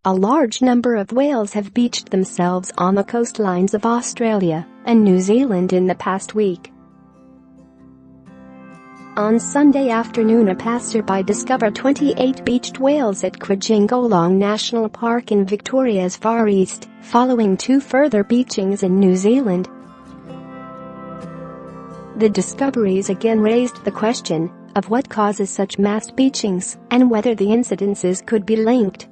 A large number of whales have beached themselves on the coastlines of Australia and New Zealand in the past week. On Sunday afternoon, a passerby discovered 28 beached whales at Croajingolong National Park in Victoria's Far East, following 2 further beachings in New Zealand. The discoveries again raised the question of what causes such mass beachings and whether the incidences could be linked.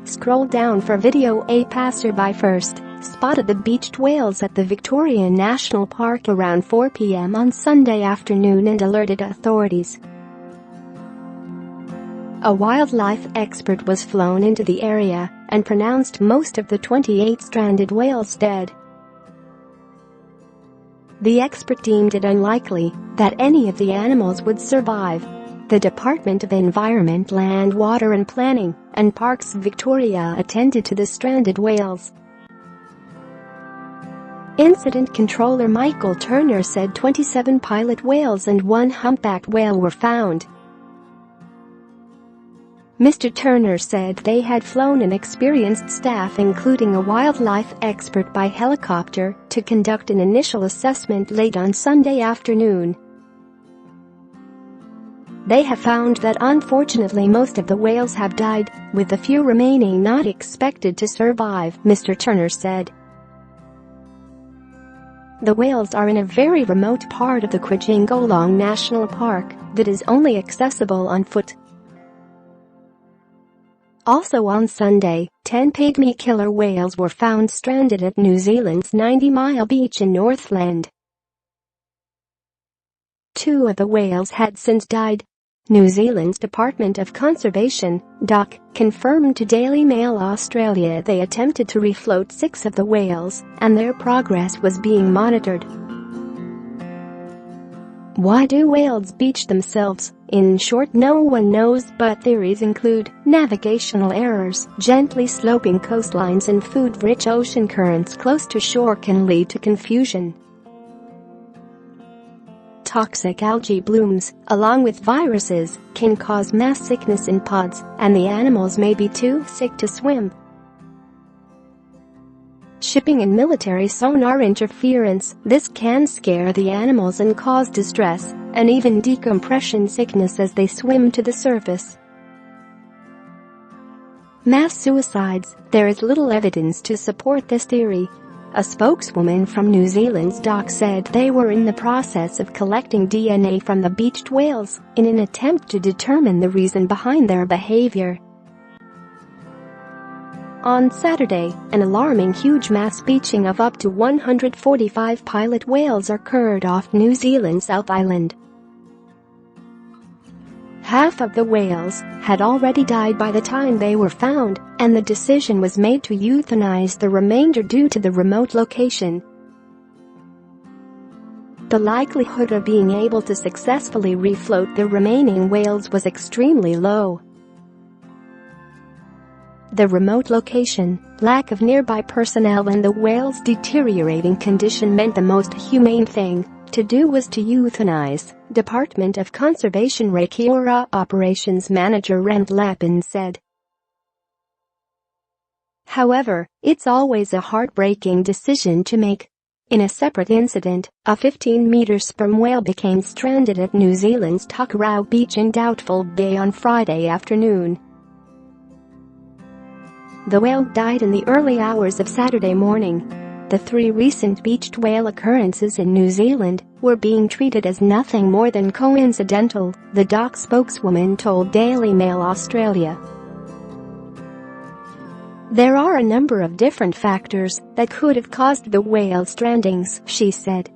Scroll down for video. A passerby first spotted the beached whales at the Victorian National Park around 4 p.m. on Sunday afternoon and alerted authorities. A wildlife expert was flown into the area and pronounced most of the 28 stranded whales dead. The expert deemed it unlikely that any of the animals would survive. The Department of Environment, Land, Water and Planning and Parks Victoria attended to the stranded whales. Incident Controller Michael Turner said 27 pilot whales and 1 humpback whale were found. Mr. Turner said they had flown an experienced staff, including a wildlife expert, by helicopter to conduct an initial assessment late on Sunday afternoon. They have found that unfortunately most of the whales have died, with a few remaining not expected to survive, Mr. Turner said. The whales are in a very remote part of the Croajingolong National Park that is only accessible on foot. Also on Sunday, 10 pygmy killer whales were found stranded at New Zealand's 90-mile beach in Northland. 2 of the whales had since died. New Zealand's Department of Conservation (DOC) confirmed to Daily Mail Australia they attempted to refloat 6 of the whales and their progress was being monitored. Why do whales beach themselves? In short, no one knows, but theories include navigational errors, gently sloping coastlines and food-rich ocean currents close to shore can lead to confusion. Toxic algae blooms, along with viruses, can cause mass sickness in pods, and the animals may be too sick to swim. Shipping and military sonar interference, this can scare the animals and cause distress, and even decompression sickness as they swim to the surface. Mass suicides, there is little evidence to support this theory. A spokeswoman from New Zealand.The said they were in the process of collecting DNA from the beached whales in an attempt to determine the reason behind their behavior. On Saturday, an alarming huge mass beaching of up to 145 pilot whales occurred off New Zealand's South Island. Half of the whales had already died by the time they were found, and the decision was made to euthanize the remainder due to the remote location. The likelihood of being able to successfully refloat the remaining whales was extremely low. The remote location, lack of nearby personnel and the whale's deteriorating condition meant the most humane thing to do was to euthanize, Department of Conservation Rakiura Operations Manager Ren Leppens said. However, it's always a heartbreaking decision to make. In a separate incident, a 15-meter sperm whale became stranded at New Zealand's Tukarau Beach in Doubtful Bay on Friday afternoon. The whale died in the early hours of Saturday morning. The 3 recent beached whale occurrences in New Zealand were being treated as nothing more than coincidental, the DOC spokeswoman told Daily Mail Australia. There are a number of different factors that could have caused the whale strandings, she said.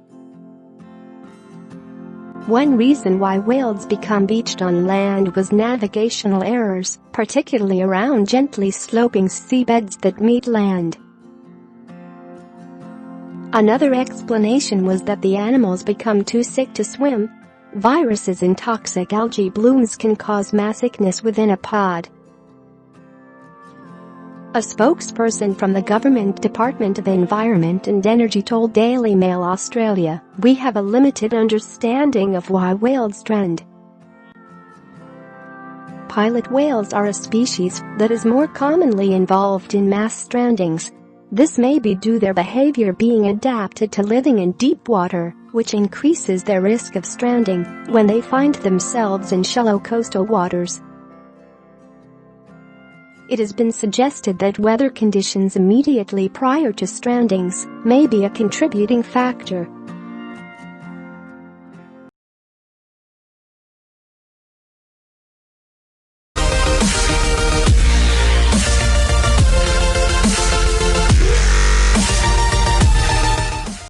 One reason why whales become beached on land was navigational errors, particularly around gently sloping seabeds that meet land. Another explanation was that the animals become too sick to swim. Viruses and toxic algae blooms can cause mass sickness within a pod. A spokesperson from the government Department of Environment and Energy told Daily Mail Australia, "We have a limited understanding of why whales strand. pilot whales are a species that is more commonly involved in mass strandings. This may be due to their behavior being adapted to living in deep water, which increases their risk of stranding when they find themselves in shallow coastal waters. It has been suggested that weather conditions immediately prior to strandings may be a contributing factor